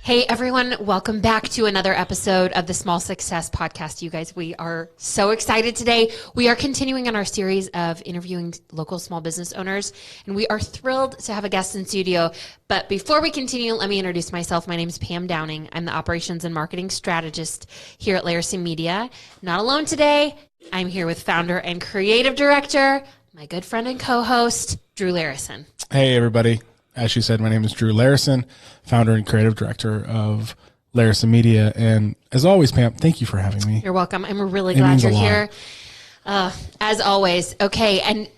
Hey everyone, welcome back to another episode of the Small Success Podcast. You guys, we are so excited today. We are continuing on our series of interviewing local small business owners, and we are thrilled to have a guest in studio. But before we continue, let me introduce myself. My name is Pam Downing. I'm the Operations and Marketing Strategist here at Larison Media. Not alone today. I'm here with founder and creative director, my good friend and co-host, Drew Larison. Hey everybody. As she said, my name is Drew Larison, founder and creative director of Larison Media. And as always, Pam, thank you for having me. You're welcome. I'm really glad you're here. As always. Okay. And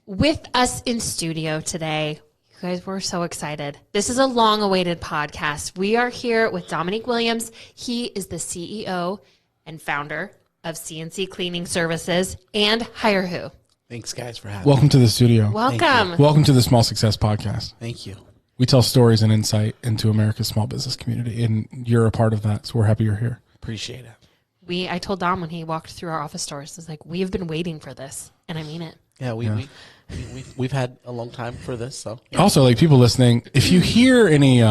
with us in studio today, you guys, we're so excited. This is a long-awaited podcast. We are here with Dominique Williams. He is the CEO and founder of CNC Cleaning Services and HireWho. Thanks, guys, for having me. Welcome to the studio. Welcome. Welcome to the Small Success Podcast. Thank you. We tell stories and insight into America's small business community, and you're a part of that, so we're happy you're here. Appreciate it. I told Dom when he walked through our office doors, I was like, we have been waiting for this, and I mean it. Yeah, we've had a long time for this. So yeah. Also, like people listening, if you hear any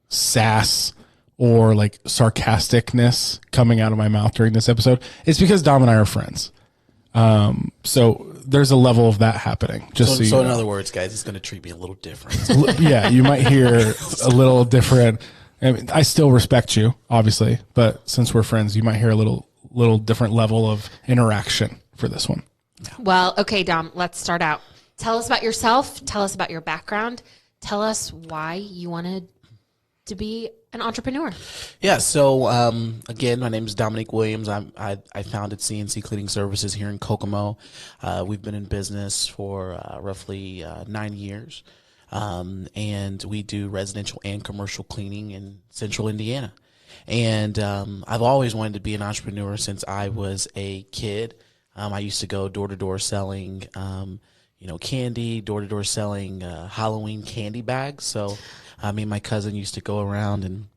sass or like sarcasticness coming out of my mouth during this episode, it's because Dom and I are friends. So there's a level of that happening. Just So you in know. other words, guys, it's going to treat me a little different. Yeah, you might hear a little different. I mean, I still respect you, obviously, but since we're friends, you might hear a little different level of interaction for this one. Well, okay, Dom, let's start out. Tell us about yourself. Tell us about your background. Tell us why you wanted to be an entrepreneur. Yeah. So again, my name is Dominique Williams. I founded CNC Cleaning Services here in Kokomo. We've been in business for roughly 9 years, and we do residential and commercial cleaning in Central Indiana. And I've always wanted to be an entrepreneur since I was a kid. I used to go door to door selling, candy, door to door selling Halloween candy bags. So me and my cousin used to go around and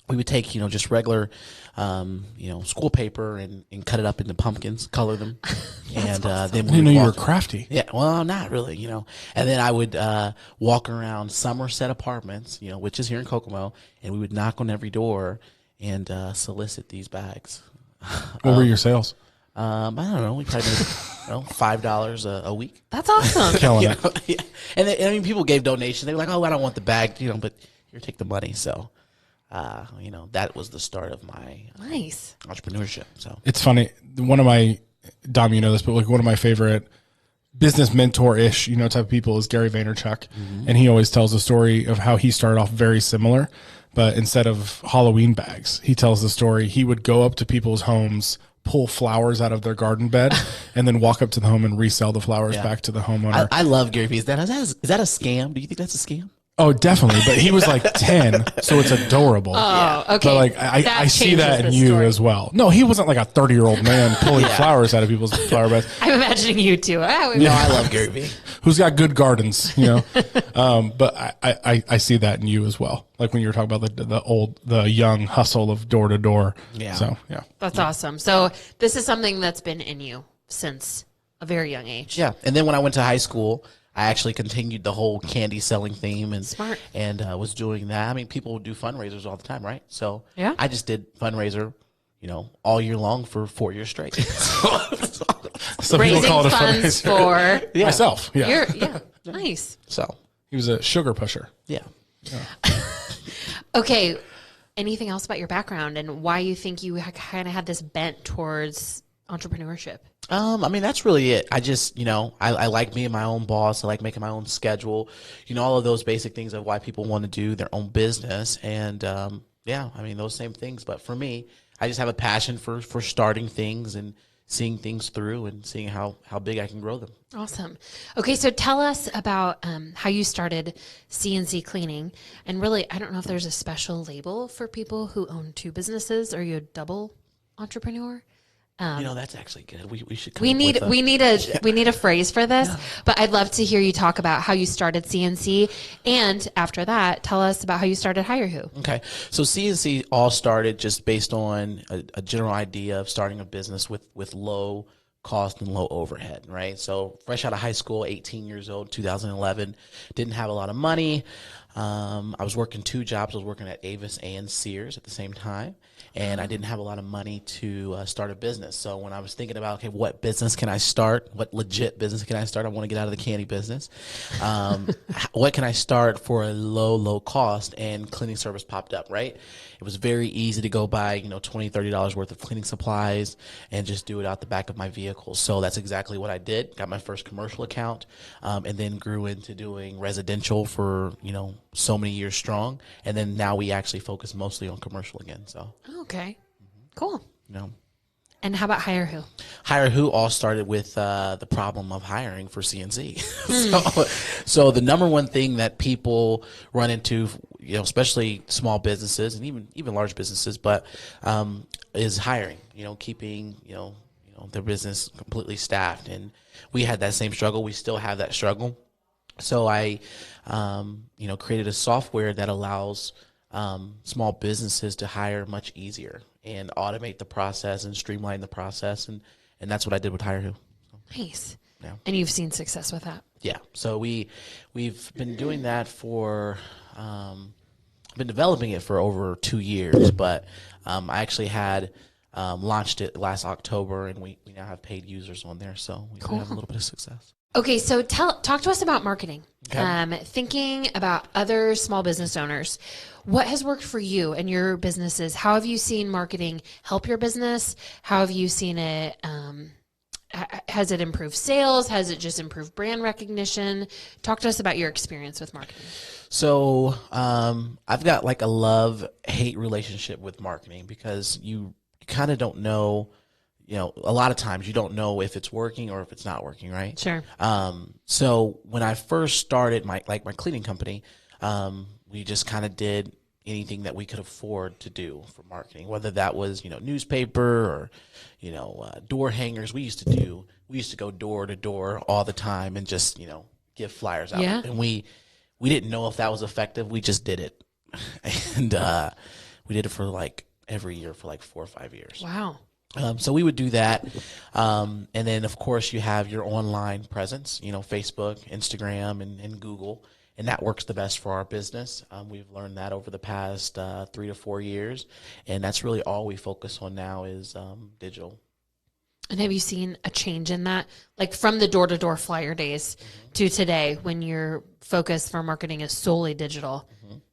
we would take, just regular, school paper and cut it up into pumpkins, color them. And then we I didn't know would you were walk- crafty. Yeah, well, not really, And then I would walk around Somerset Apartments, which is here in Kokomo, and we would knock on every door and solicit these bags. What were your sales? I don't know. We probably made $5 a week. That's awesome. Killing it. Yeah. And people gave donations. They were like, "Oh, I don't want the bag," but here, take the money. So, that was the start of my Nice. entrepreneurship. So It's funny. Dom, you know this, but like one of my favorite business mentor-ish, type of people is Gary Vaynerchuk. And he always tells a story of how he started off very similar, but instead of Halloween bags, he tells the story. He would go up to people's homes, pull flowers out of their garden bed, and then walk up to the home and resell the flowers back to the homeowner. I love Gary Vee. Is that a scam? Do you think that's a scam? Oh, definitely. But he was like 10, so it's adorable. Oh, okay. But like I see changes that in the you story. as well. No, he wasn't like a 30-year-old man pulling flowers out of people's flower beds. I'm imagining you too. No, I love Gary Vee. Who's got good gardens, But I see that in you as well. Like when you were talking about the young hustle of door to door. Yeah. So yeah. That's awesome. So this is something that's been in you since a very young age. Yeah. And then when I went to high school, I actually continued the whole candy selling theme and Smart. and was doing that. I mean, people do fundraisers all the time, right? So Yeah. I just did fundraiser, all year long for 4 years straight. Some Raising people call it a funds fundraiser. for Myself. Yeah. nice. So He was a sugar pusher. yeah. Okay. Anything else about your background and why you think you kind of had this bent towards entrepreneurship? I mean, that's really it. I just, I like being my own boss. I like making my own schedule, all of those basic things of why people want to do their own business. And, I mean, those same things. But for me, I just have a passion for starting things and seeing things through and seeing how big I can grow them. Awesome. Okay, so tell us about how you started CNC cleaning. And really, I don't know if there's a special label for people who own two businesses. Are you a double entrepreneur? That's actually good. We should. Come We up need with a phrase for this, but I'd love to hear you talk about how you started CNC, and after that, tell us about how you started HireWho. Okay, so CNC all started just based on a general idea of starting a business with low cost and low overhead, right? So fresh out of high school, 18 years old, 2011, didn't have a lot of money. I was working 2 jobs. I was working at Avis and Sears at the same time, and I didn't have a lot of money to start a business. So when I was thinking about, okay, what business can I start? What legit business can I start? I want to get out of the candy business. What can I start for a low cost? And cleaning service popped up, right? It was very easy to go buy, $20, $30 worth of cleaning supplies and just do it out the back of my vehicle. So that's exactly what I did. Got my first commercial account, and then grew into doing residential for, so many years strong. And then now we actually focus mostly on commercial again. So. Okay. Cool. No. And how about HireWho? HireWho all started with the problem of hiring for CNC. So the number one thing that people run into, especially small businesses and even large businesses, but is hiring. Keeping their business completely staffed. And we had that same struggle. We still have that struggle. So I created a software that allows small businesses to hire much easier and automate the process and streamline the process. And that's what I did with HireWho. Nice. Yeah. And you've seen success with that? Yeah. So we've been doing that for, been developing it for over 2 years, but I actually had launched it last October, and we now have paid users on there. So we have a little bit of success. Okay, so talk to us about marketing. Okay. Thinking about other small business owners, what has worked for you and your businesses? How have you seen marketing help your business? How have you seen it? Has it improved sales? Has it just improved brand recognition? Talk to us about your experience with marketing. So I've got like a love-hate relationship with marketing, because you kind of don't know. A lot of times you don't know if it's working or if it's not working, right? Sure. So when I first started my cleaning company, we just kind of did anything that we could afford to do for marketing, whether that was, newspaper or, door hangers. We used to go door to door all the time and just, give flyers out. Yeah. And we didn't know if that was effective. We just did it. And we did it for every year for 4 or 5 years. Wow. So we would do that. And then, of course, you have your online presence, Facebook, Instagram, and Google. And that works the best for our business. We've learned that over the past 3 to 4 years. And that's really all we focus on now is digital. And have you seen a change in that? Like from the door-to-door flyer days to today, when your focus for marketing is solely digital,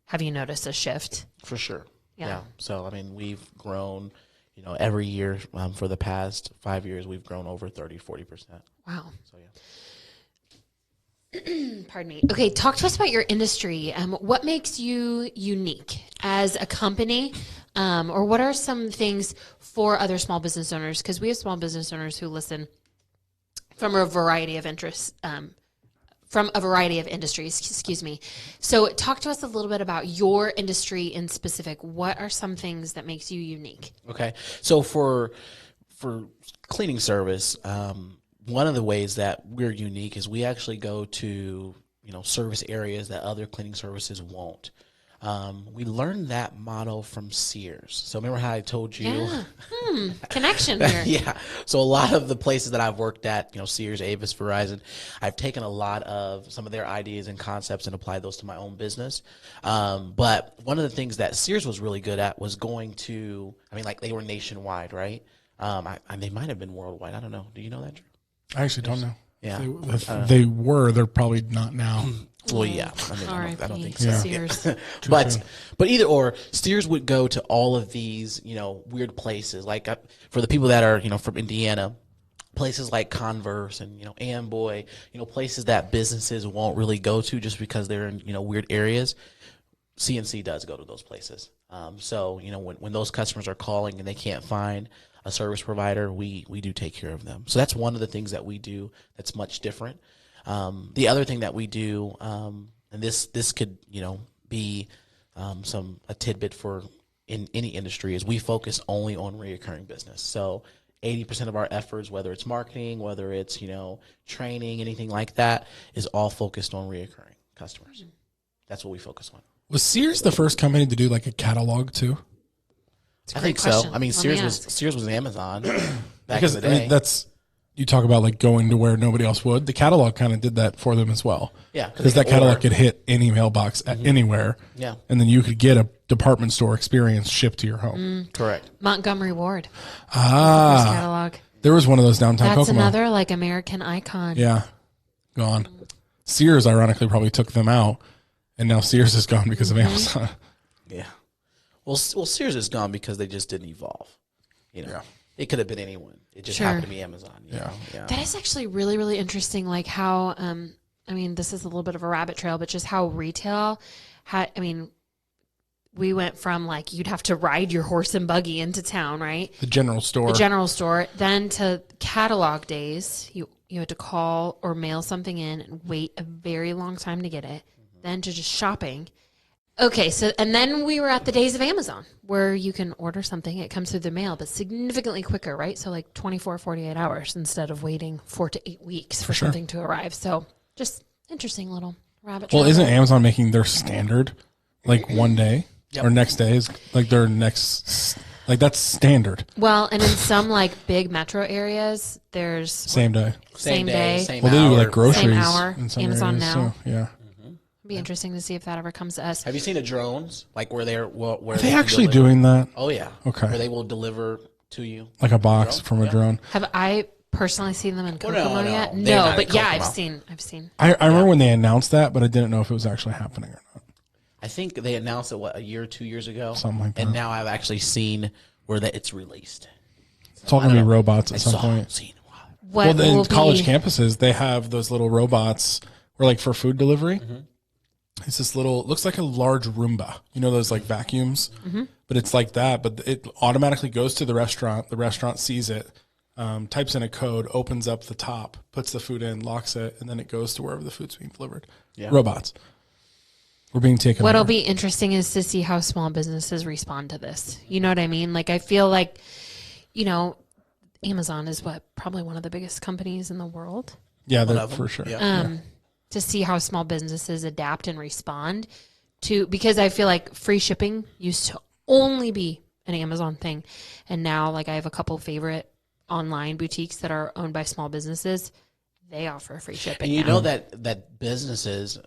have you noticed a shift? For sure. Yeah. So, we've grown, every year for the past 5 years, we've grown over 30, 40%. Wow. So, yeah. Pardon me. Okay, talk to us about your industry. What makes you unique as a company, or what are some things for other small business owners? Because we have small business owners who listen from a variety of interests, from a variety of industries. Excuse me. So, talk to us a little bit about your industry in specific. What are some things that makes you unique? Okay, so for cleaning service. One of the ways that we're unique is we actually go to, service areas that other cleaning services won't. We learned that model from Sears. So remember how I told you? Yeah. Connection here. Yeah. So a lot of the places that I've worked at, Sears, Avis, Verizon, I've taken a lot of some of their ideas and concepts and applied those to my own business. But one of the things that Sears was really good at was going to, they were nationwide, right? They might have been worldwide. I don't know. Do you know that, Drew? I actually don't know. Yeah. They were. They're probably not now. Well, yeah. I don't think so. Sears. But either or, Sears would go to all of these, weird places. Like for the people that are, from Indiana, places like Converse and, Amboy, places that businesses won't really go to just because they're in, weird areas. CNC does go to those places. So, when those customers are calling and they can't find a service provider, we do take care of them. So that's one of the things that we do that's much different. The other thing that we do, and this could, be a tidbit for in any industry, is we focus only on reoccurring business. So 80% of our efforts, whether it's marketing, whether it's, training, anything like that, is all focused on reoccurring customers. That's what we focus on. Was Sears the first company to do a catalog too? I think question. so. Sears was Amazon back Because in the day. you talk about like going to where nobody else would. The catalog kind of did that for them as well. Yeah. Because that catalog could hit any mailbox anywhere. Yeah. And then you could get a department store experience shipped to your home. Correct. Montgomery Ward. First Ah, catalog. there was one of those downtown That's Kokomo. another like American icon. Yeah, gone. Sears, ironically, probably took them out, and now Sears is gone because of Amazon. Yeah. Well, Sears is gone because they just didn't evolve. You know, Yeah. it could have been anyone. It just Sure. happened to be Amazon. You know? Yeah. That is actually really, really interesting. Like how, I mean, this is a little bit of a rabbit trail, but just how retail had, I mean, we went from like, you'd have to ride your horse and buggy into town, right? The general store. The general store, then to catalog days, you had to call or mail something in and wait a very long time to get it, then to just shopping. Okay, so, and then we were at the days of Amazon, where you can order something, it comes through the mail, but significantly quicker, right? So like 24, 48 hours instead of waiting 4 to 8 weeks for sure. something to arrive. So just interesting little rabbit trail. Well, isn't Amazon making their standard like one day or next day is like their next, like that's standard. Well, and in some like big metro areas, there's Same day. same day. Same Well, they do hour. like groceries. Same hour. In some Amazon areas, Now. So, yeah. It'd be interesting to see if that ever comes to us. Have you seen the drones? Like where they're where Are they can actually deliver? doing that? Oh yeah. Okay. Where they will deliver to you. Like a box from a drone? Have I personally seen them in Well, no, Kokomo no. yet? They're No, not but in yeah, Kokomo. I've seen. I remember when they announced that, but I didn't know if it was actually happening or not. I think they announced it a year or 2 years ago. Something like And that. now I've actually seen where that it's released. It's all going to be robots I at some saw point. seen. Wow. What Well, then will college be, campuses, they have those little robots where like for food delivery, it's this little, it looks like a large Roomba, you know, those like vacuums, but it's like that, but it automatically goes to the restaurant sees it, types in a code, opens up the top, puts the food in, locks it, and then it goes to wherever the food's being delivered. Yeah. Robots. We're being taken What'll over. be interesting is to see how small businesses respond to this. You know what I mean? Like I feel like, you know, Amazon is probably one of the biggest companies in the world. Yeah, One that of them. for sure. Yeah. To see how small businesses adapt and respond to, because I feel like free shipping used to only be an Amazon thing. And now like I have a couple favorite online boutiques that are owned by small businesses. They offer free shipping. And you now, know that businesses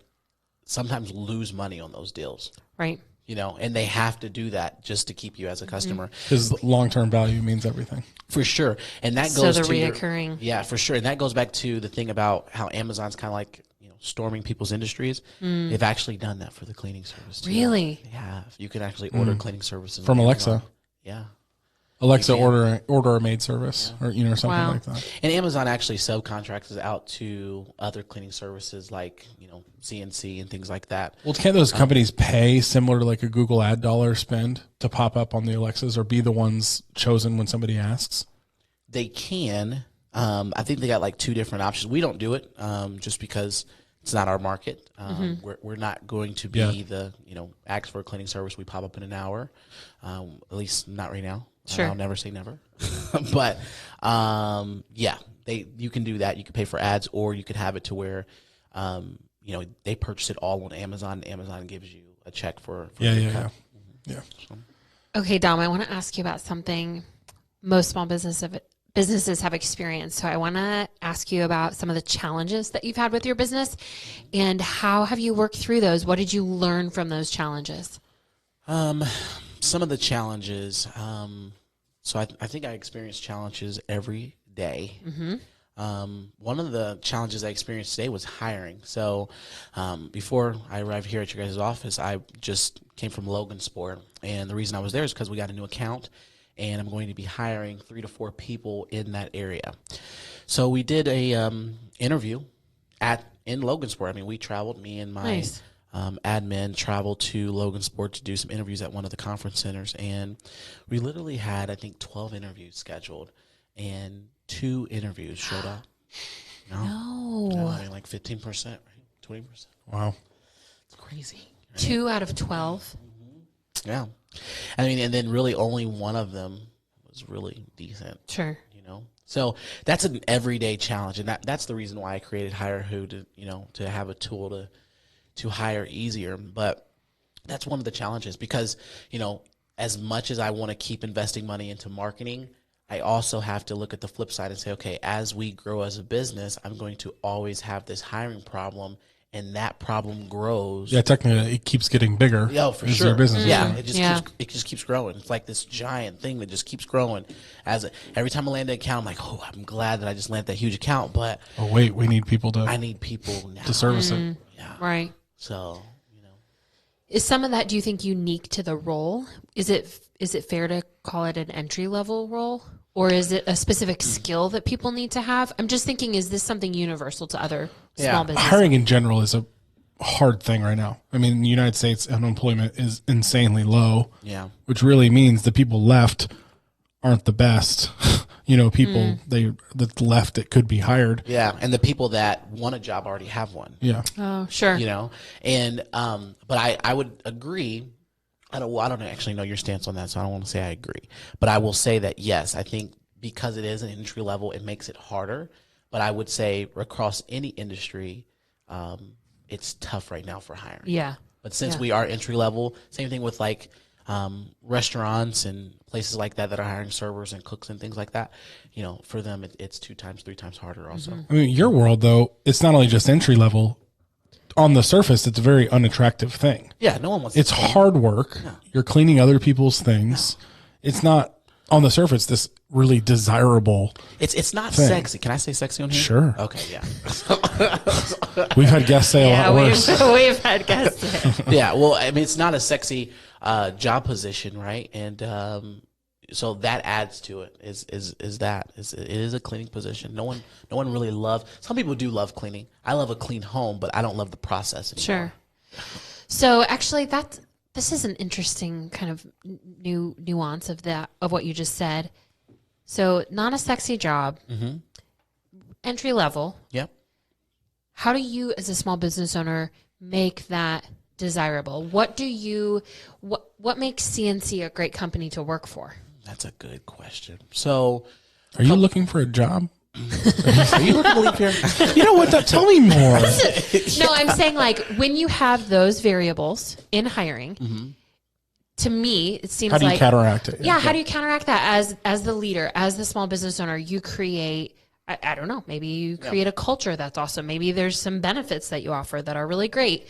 sometimes lose money on those deals. right? You know, and they have to do that just to keep you as a customer. Because long-term value means everything. For sure. And that So goes the to your- reoccurring. yeah, for sure. And that goes back to the thing about how Amazon's kind of like, you know, storming people's industries. They've actually done that for the cleaning service too. Really? They have. You can actually order cleaning services From on Alexa. Amazon. Yeah. Alexa, You can. order a maid service or, you know, something Wow. like that. And Amazon actually subcontracts out to other cleaning services like, you know, CNC and things like that. Well, can't those companies pay similar to like a Google ad dollar spend to pop up on the Alexas or be the ones chosen when somebody asks? They can. I think they got like two different options. We don't do it just because it's not our market. We're not going to be Yeah. the, you know, ask for a cleaning service. We pop up in an hour. At least not right now. Sure. I'll never say never. But yeah, you can do that. You can pay for ads, or you could have it to where you know, they purchase it all on Amazon. Amazon gives you a check for your cut. Yeah. Okay, Dom, I want to ask you about something most small businesses have experienced. So I want to ask you about some of the challenges that you've had with your business and how have you worked through those? What did you learn from those challenges? Some of the challenges. So I think I experience challenges every day. One of the challenges I experienced today was hiring. So before I arrived here at your guys' office, I just came from Logansport. And the reason I was there is because we got a new account, and I'm going to be hiring 3 to 4 people in that area. So we did a interview in Logansport. I mean, we traveled, me and my Nice. admin traveled to Logansport to do some interviews at one of the conference centers. And we literally had, I think, 12 interviews scheduled, and 2 interviews showed up. No, I mean, like 15%, right? 20%. Wow. It's crazy. 2 out of 12. Yeah. I mean, and then really only one of them was really decent. Sure. You know, so that's an everyday challenge, and that's the reason why I created HireWho, to, you know, to have a tool to hire easier. But that's one of the challenges, because, you know, as much as I want to keep investing money into marketing, I also have to look at the flip side and say, okay, as we grow as a business, I'm going to always have this hiring problem, and that problem grows. Yeah, technically, it keeps getting bigger. Yeah, for as sure. Your business is yeah, growing. it just keeps growing. It's like this giant thing that just keeps growing. Every time I land an account, I'm like, oh, I'm glad that I just landed that huge account, but Oh wait, we need people I need people now to service it. Yeah, Right. so Is some of that, do you think, unique to the role? Is it fair to call it an entry-level role? Or is it a specific skill that people need to have? I'm just thinking, is this something universal to other small businesses? Hiring in general is a hard thing right now. I mean, in the United States, unemployment is insanely low. Yeah. Which really means the people left aren't the best. People that left that could be hired. Yeah, and the people that want a job already have one. Yeah. Oh, sure. And but I would agree. I don't actually know your stance on that, so I don't want to say I agree. But I will say that yes, I think because it is an entry level, it makes it harder. But I would say across any industry, it's tough right now for hiring. Yeah. But since we are entry level, same thing with like restaurants and places like that are hiring servers and cooks and things like that. For them, it's 2 times, 3 times harder also. I mean, your world though, it's not only just entry level. On the surface, it's a very unattractive thing. Yeah, no one wants. It's hard work. Yeah. You're cleaning other people's things. Yeah. It's not on the surface this really desirable. It's not thing. Sexy. Can I say sexy on here? Sure. Okay. Yeah. We've had guests say a lot worse. We've had guests say. Yeah. Well, I mean, it's not a sexy job position, right? And so that adds to it. It is a cleaning position. No one really loves. Some people do love cleaning. I love a clean home, but I don't love the process anymore. Sure. So actually, this is an interesting kind of new nuance of what you just said. So not a sexy job, entry level. Yep. How do you, as a small business owner, make that desirable? What makes CNC a great company to work for? That's a good question. So, are you looking for a job? Are you looking to leave here? You know what? Tell me more. No, I'm saying like when you have those variables in hiring, to me, it seems like. How do you counteract it? Yeah, how do you counteract that as the leader, as the small business owner? You create, I don't know, maybe you create a culture that's awesome. Maybe there's some benefits that you offer that are really great.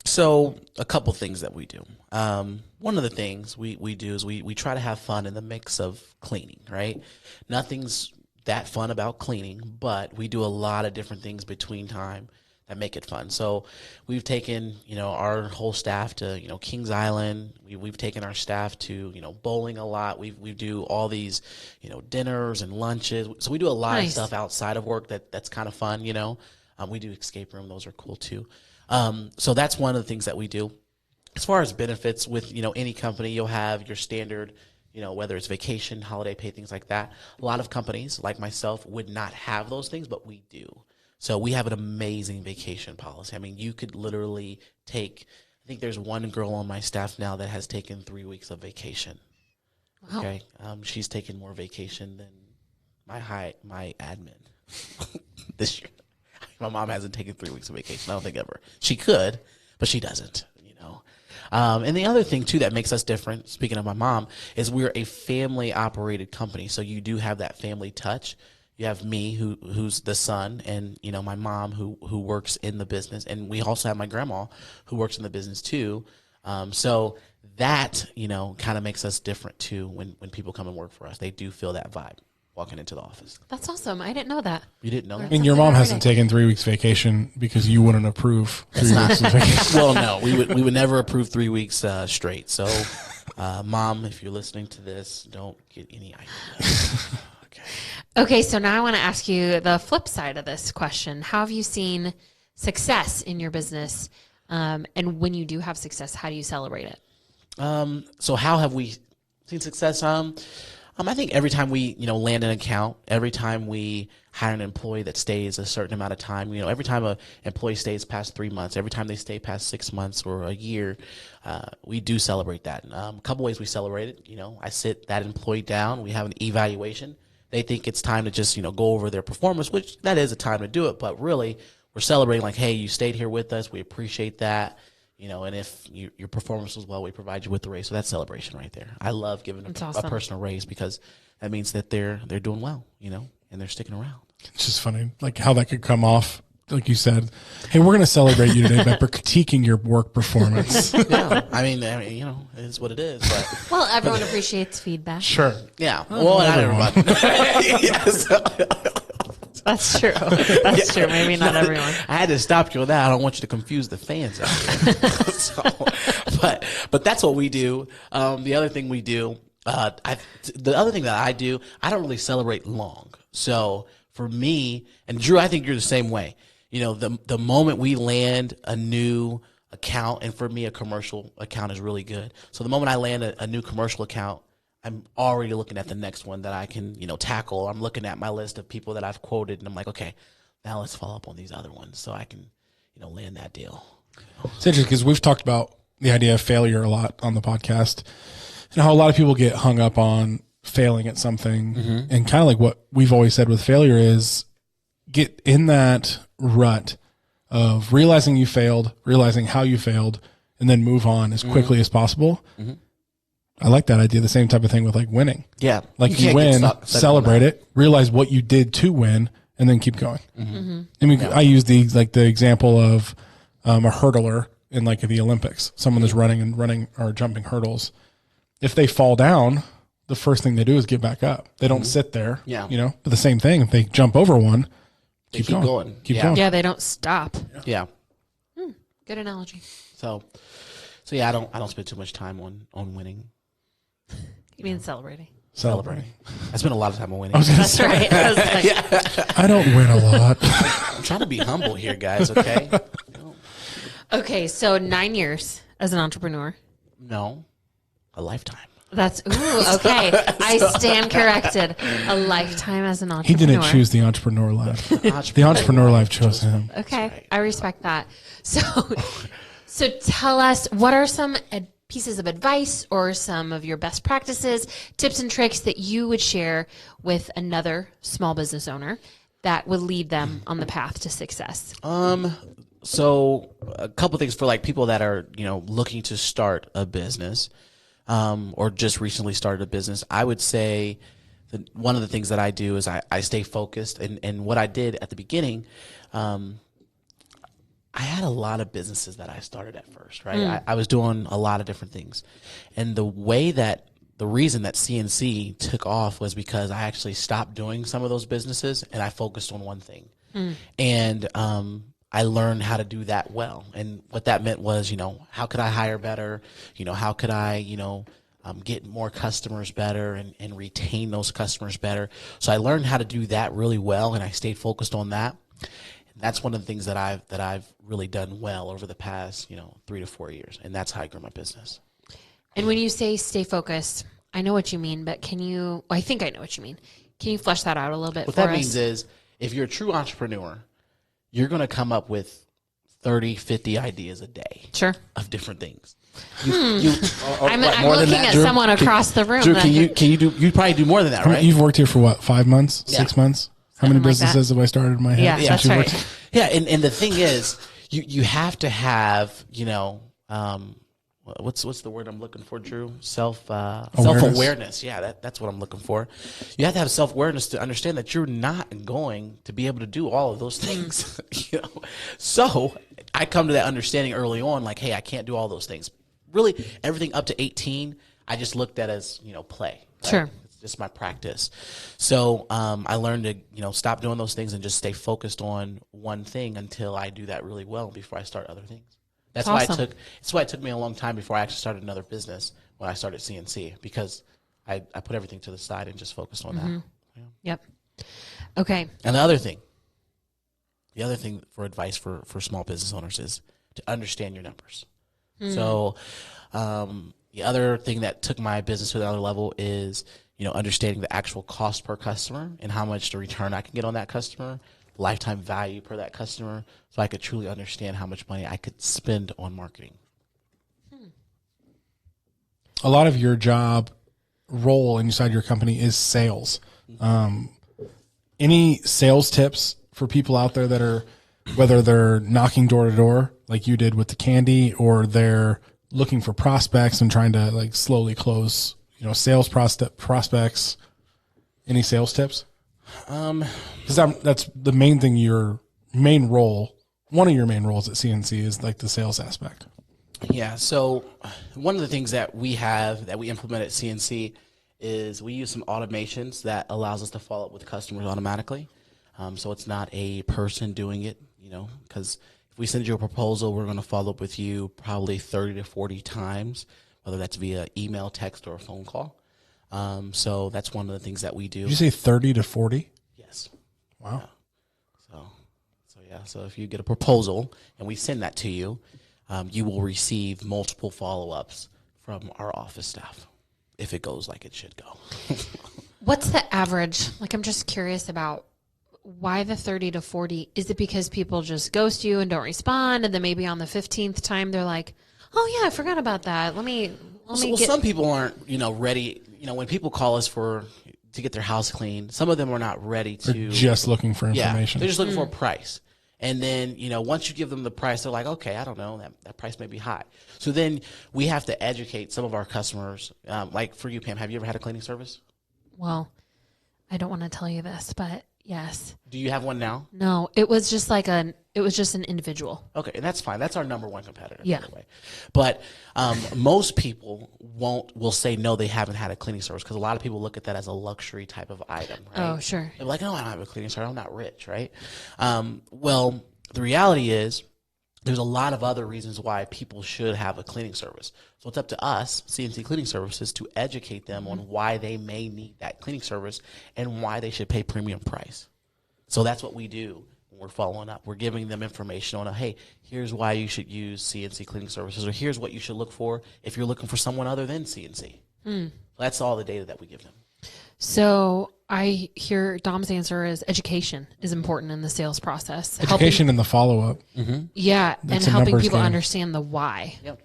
So a couple things that we do. One of the things we do is we try to have fun in the mix of cleaning, right? Nothing's that fun about cleaning, but we do a lot of different things between time that make it fun. So we've taken, our whole staff to, Kings Island. We've taken our staff to, bowling a lot. We do all these, dinners and lunches. So we do a lot of stuff outside of work that's kind of fun, We do escape room. Those are cool too. So that's one of the things that we do. As far as benefits with, any company, you'll have your standard, whether it's vacation, holiday pay, things like that. A lot of companies like myself would not have those things, but we do. So we have an amazing vacation policy. I mean, you could literally take, I think there's one girl on my staff now that has taken 3 weeks of vacation. Wow. Okay. She's taken more vacation than my admin this year. My mom hasn't taken 3 weeks of vacation. I don't think ever. She could, but she doesn't, And the other thing, too, that makes us different, speaking of my mom, is we're a family-operated company. So you do have that family touch. You have me, who's the son, and, my mom, who works in the business. And we also have my grandma, who works in the business, too. So that, kind of makes us different, too, when people come and work for us. They do feel that vibe walking into the office. That's awesome. I didn't know that. You didn't know that? And your mom hasn't taken 3 weeks vacation because you wouldn't approve 3 weeks of vacation. Well, no, we would never approve 3 weeks straight. So, Mom, if you're listening to this, don't get any ideas. Okay, so now I want to ask you the flip side of this question. How have you seen success in your business? And when you do have success, how do you celebrate it? So how have we seen success? I think every time we, land an account, every time we hire an employee that stays a certain amount of time, every time an employee stays past 3 months, every time they stay past 6 months or a year, we do celebrate that. A couple ways we celebrate it. I sit that employee down. We have an evaluation. They think it's time to just, go over their performance, which that is a time to do it. But really, we're celebrating like, hey, you stayed here with us. We appreciate that. and if your performance was well, we provide you with the raise. So that's celebration right there. I love giving a person a raise because that means that they're doing well, and they're sticking around. It's just funny, like how that could come off. Like you said, hey, we're going to celebrate you today by critiquing your work performance. Yeah, I mean, it is what it is. But well, everyone appreciates feedback. Sure. Yeah. Well, not everyone. Yes. That's true. That's true. Maybe not everyone. I had to stop you on that. I don't want you to confuse the fans out there. But that's what we do. The other thing we do, the other thing that I do, I don't really celebrate long. So for me, and Drew, I think you're the same way. The moment we land a new account, and for me, a commercial account is really good. So the moment I land a new commercial account, I'm already looking at the next one that I can, tackle. I'm looking at my list of people that I've quoted, and I'm like, okay, now let's follow up on these other ones so I can, land that deal. It's interesting because we've talked about the idea of failure a lot on the podcast and how a lot of people get hung up on failing at something. Mm-hmm. And kind of like what we've always said with failure is get in that rut of realizing you failed, realizing how you failed, and then move on as quickly as possible. Mm-hmm. I like that idea. The same type of thing with like winning. Yeah. Like you win, celebrate it, realize what you did to win, and then keep going. Mm-hmm. Mm-hmm. I mean, I use the example of a hurdler in like the Olympics, someone that's running or jumping hurdles. If they fall down, the first thing they do is get back up. They don't sit there. Yeah. But the same thing, if they jump over one, keep going. Keep going. Yeah, they don't stop. Yeah. Good analogy. So yeah, I don't spend too much time on winning. You mean celebrating? Celebrating. I spend a lot of time on winning. That's right. I don't win a lot. I'm trying to be humble here, guys, okay? Okay, so 9 years as an entrepreneur. No, a lifetime. That's, okay. I stand corrected. A lifetime as an entrepreneur. He didn't choose the entrepreneur life. The entrepreneur life chose him. Okay, right. I respect that. So tell us, what are some pieces of advice or some of your best practices, tips and tricks that you would share with another small business owner that would lead them on the path to success? So a couple things for like people that are, looking to start a business, or just recently started a business. I would say that one of the things that I do is I stay focused. And what I did at the beginning, I had a lot of businesses that I started at first, right? I was doing a lot of different things. And the reason that CNC took off was because I actually stopped doing some of those businesses and I focused on one thing. And I learned how to do that well. And what that meant was, how could I hire better? How could I, get more customers better and retain those customers better? So I learned how to do that really well, and I stayed focused on that. That's one of the things that I've really done well over the past, 3 to 4 years. And that's how I grew my business. And when you say stay focused, I know what you mean, but I think I know what you mean. Can you flesh that out a little bit for us? What that means is if you're a true entrepreneur, you're going to come up with 30, 50 ideas a day. Sure. Of different things. I'm looking at someone across the room. Drew, you probably do more than that, right? You've worked here for what, 5 months, 6 months? How many businesses have I started in my head? Yeah, that's right. Yeah, and the thing is, you have to have, what's the word I'm looking for, Drew? Self-awareness. Yeah, that's what I'm looking for. You have to have self-awareness to understand that you're not going to be able to do all of those things. So I come to that understanding early on, like, hey, I can't do all those things. Really, everything up to 18, I just looked at as play. Right? Sure. Just my practice. So I learned to stop doing those things and just stay focused on one thing until I do that really well before I start other things. That's awesome. Why it took me a long time before I actually started another business when I started CNC, because I put everything to the side and just focused on that. Yeah. Yep. Okay. And the other thing for advice for small business owners is to understand your numbers. So the other thing that took my business to another level is understanding the actual cost per customer and how much the return I can get on that customer, lifetime value per that customer, so I could truly understand how much money I could spend on marketing. A lot of your job role inside your company is sales. Any sales tips for people out there that are whether they're knocking door to door like you did with the candy, or they're looking for prospects and trying to like slowly close, sales prospects. Any sales tips? Because that's the main thing. Your main role, one of your main roles at CNC, is like the sales aspect. Yeah. So one of the things that we implement at CNC is we use some automations that allows us to follow up with customers automatically. So it's not a person doing it, because if we send you a proposal, we're going to follow up with you probably 30 to 40 times, whether that's via email, text, or a phone call. So that's one of the things that we do. Did you say 30 to 40? Yes. Wow. Yeah. So if you get a proposal and we send that to you, you will receive multiple follow-ups from our office staff if it goes like it should go. What's the average? Like, I'm just curious about why the 30 to 40. Is it because people just ghost you and don't respond, and then maybe on the 15th time they're like, oh yeah, I forgot about that. Let me some people aren't, ready. When people call us to get their house clean, some of them are not ready to. They're just looking for information. They're just looking for a price. And then, once you give them the price, they're like, okay, I don't know, that price may be high. So then we have to educate some of our customers. Like for you, Pam, have you ever had a cleaning service? Well, I don't want to tell you this, but yes. Do you have one now? No, it was just an individual. Okay, and that's fine. That's our number one competitor. Yeah. By the way. But most people will say no, they haven't had a cleaning service, because a lot of people look at that as a luxury type of item, right? Oh, sure. They're like, no, I don't have a cleaning service. I'm not rich, right? Well, the reality is there's a lot of other reasons why people should have a cleaning service. So it's up to us, CNC Cleaning Services, to educate them on why they may need that cleaning service and why they should pay premium price. So that's what we do when we're following up. We're giving them information on, hey, here's why you should use CNC Cleaning Services, or here's what you should look for if you're looking for someone other than CNC. That's all the data that we give them. So I hear Dom's answer is education is important in the sales process. Education and the follow-up. Yeah, That's and helping numbers people game. understand the why. Yep.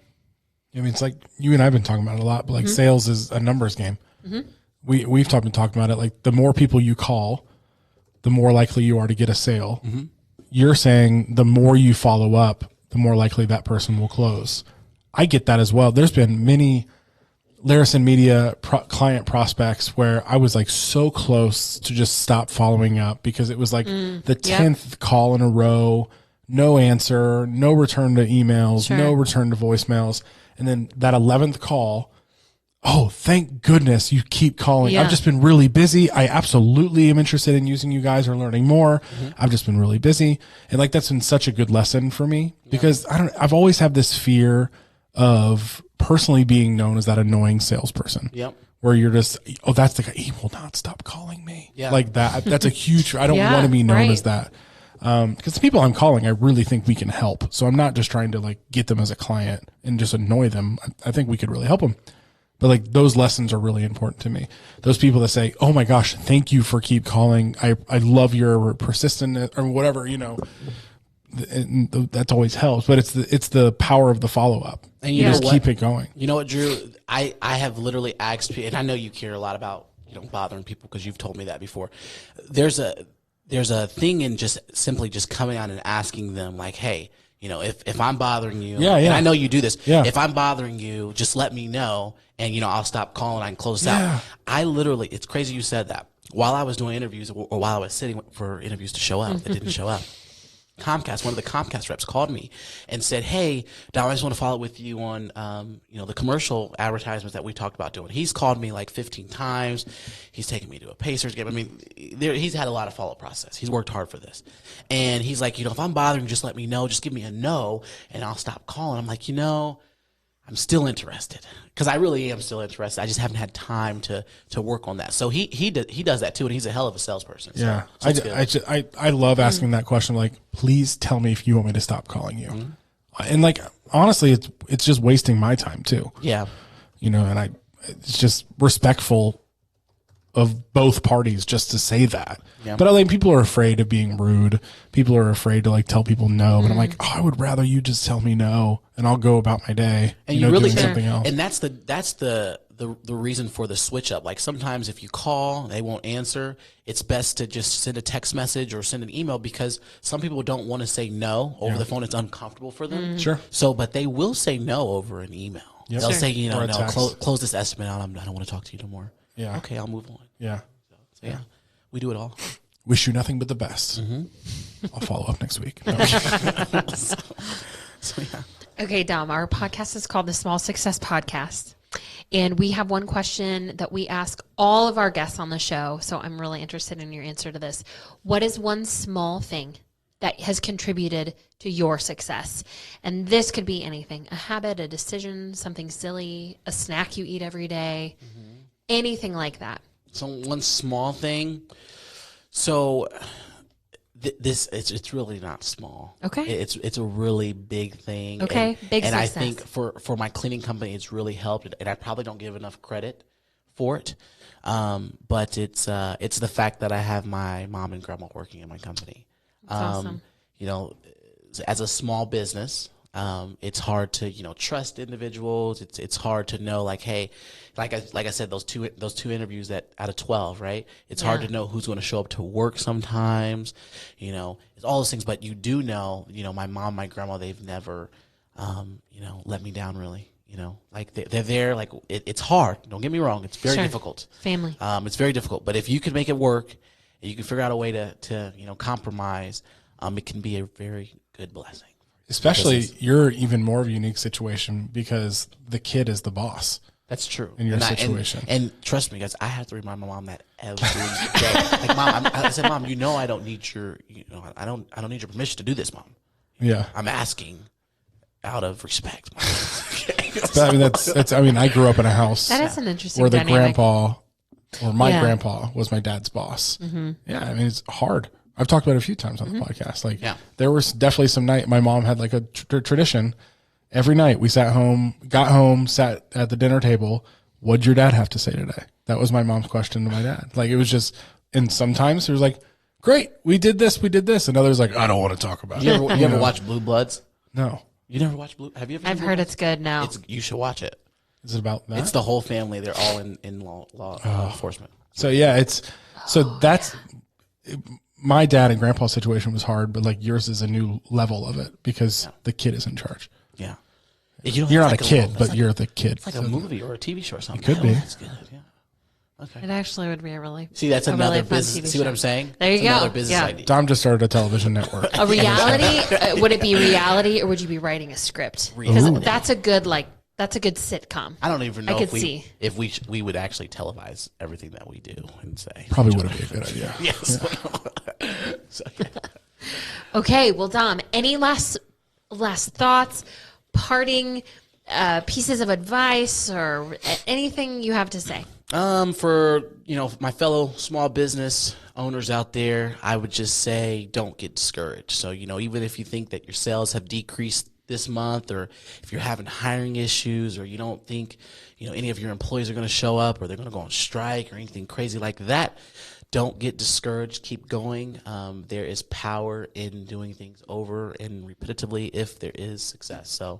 I mean, it's like you and I have been talking about it a lot, but like sales is a numbers game. We've been talking about it. Like the more people you call, the more likely you are to get a sale. You're saying the more you follow up, the more likely that person will close. I get that as well. There's been many Larison Media client prospects where I was like so close to just stop following up because it was like the 10th call in a row, no answer, no return to emails, no return to voicemails. And then that 11th call, oh, thank goodness you keep calling. I've just been really busy. I absolutely am interested in using you guys or learning more. I've just been really busy. And like, that's been such a good lesson for me because I've always had this fear of personally being known as that annoying salesperson. Where you're just, oh, that's the guy. He will not stop calling me. Like that. That's a huge, I don't want to be known as that. Because the people I'm calling, I really think we can help. So I'm not just trying to like get them as a client and just annoy them. I think we could really help them. But like those lessons are really important to me. Those people that say, oh my gosh, thank you for keep calling. I love your persistence or whatever, and that's always helps, but it's the power of the follow up. And you just keep it going. You know what, Drew? I have literally asked, and I know you care a lot about bothering people because you've told me that before. There's a thing in just simply just coming out and asking them like, hey, if I'm bothering you, and I know you do this, if I'm bothering you, just let me know, and I'll stop calling. I can close out. I literally, it's crazy you said that. While I was doing interviews, or while I was sitting for interviews to show up, that didn't show up. Comcast, one of the Comcast reps called me and said, hey, Dom, I just want to follow up with you on, the commercial advertisements that we talked about doing. He's called me like 15 times. He's taken me to a Pacers game. I mean, he's had a lot of follow-up process. He's worked hard for this. And he's like, if I'm bothering you, just let me know. Just give me a no, and I'll stop calling. I'm like, I'm still interested because I really am still interested. I just haven't had time to work on that. So he does that too, and he's a hell of a salesperson. So, I love asking that question. Like, please tell me if you want me to stop calling you. And like, honestly, it's just wasting my time too. Yeah. And it's just respectful of both parties just to say that. Yeah. But I think people are afraid of being rude. People are afraid to like tell people no. But I'm like, I would rather you just tell me no and I'll go about my day. And you really doing something else. And that's the the reason for the switch up. Like sometimes if you call, they won't answer. It's best to just send a text message or send an email, because some people don't want to say no over the phone. It's uncomfortable for them. Sure. So, but they will say no over an email. Yep. They'll Sure. say, you know, Or a no, text. close this estimate out. I don't want to talk to you no more. Yeah. Okay, I'll move on. Yeah. So yeah, we do it all. Wish you nothing but the best. I'll follow up next week. No. So yeah. Okay, Dom, our podcast is called the Small Success Podcast. And we have one question that we ask all of our guests on the show. So I'm really interested in your answer to this. What is one small thing that has contributed to your success? And this could be anything: a habit, a decision, something silly, a snack you eat every day, anything like that. So one small thing. So it's really not small. Okay. It's a really big thing. Okay, big and success. I think for my cleaning company, it's really helped, and I probably don't give enough credit for it. But it's the fact that I have my mom and grandma working in my company. That's awesome. You know, as a small business, it's hard to, you know, trust individuals. It's hard to know, like, hey, like I said, those two interviews out of 12, right? It's hard to know who's going to show up to work sometimes, you know, it's all those things. But you do know, you know, my mom, my grandma, they've never, you know, let me down really, you know, like they're there. Like it's hard. Don't get me wrong. It's very difficult. Family. It's very difficult. But if you can make it work and you can figure out a way to you know, compromise, it can be a very good blessing. Especially, you're even more of a unique situation because the kid is the boss. That's true. In your situation. And trust me, guys, I have to remind my mom that every day. Like, Mom, I said, Mom, you know, I don't need your, you know, I don't need your permission to do this, Mom. Yeah. I'm asking out of respect. But, I mean, that's, I mean, I grew up in a house That is an interesting where the dynamic. grandpa or my Yeah. grandpa was my dad's boss. Yeah. I mean, it's hard. I've talked about it a few times on the podcast. Like, there was definitely some night my mom had like a tradition. Every night we got home, sat at the dinner table. What'd your dad have to say today? That was my mom's question to my dad. Like, it was just, and sometimes it was like, great, we did this. And others like, I don't want to talk about it. You ever watch Blue Bloods? No. You never watched Blue? Have you ever? I've heard it's good now. You should watch it. Is it about that? It's the whole family. They're all in law enforcement. So yeah, that's my dad and grandpa's situation was hard, but like yours is a new level of it because the kid is in charge. Yeah. You're not a kid, but you're the kid. It's like a movie or a TV show or something. It could be. That's good. Yeah. Okay. It actually would be a really See, a another really fun business. TV See what show. I'm saying? There you It's go. Another business Yeah. idea. Dom just started a television network. A reality? Would it be reality, or would you be writing a script? Because that's a good sitcom. I don't even know could see. if we would actually televise everything that we do and say. Probably wouldn't be a good idea. Yes. So, yeah. Okay, well, Dom, any last thoughts, parting pieces of advice, or anything you have to say? For, you know, my fellow small business owners out there, I would just say don't get discouraged. So, you know, even if you think that your sales have decreased this month, or if you're having hiring issues, or you don't think, you know, any of your employees are going to show up, or they're going to go on strike, or anything crazy like that, don't get discouraged. Keep going. There is power in doing things over and repetitively if there is success. So,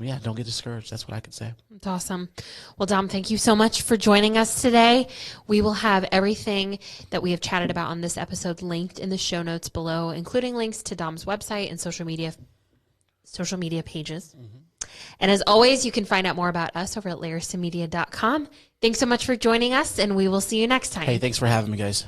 yeah, don't get discouraged. That's what I could say. That's awesome. Well, Dom, thank you so much for joining us today. We will have everything that we have chatted about on this episode linked in the show notes below, including links to Dom's website and social media pages. And as always, you can find out more about us over at layersonmedia.com. Thanks so much for joining us, and we will see you next time. Hey, thanks for having me, guys.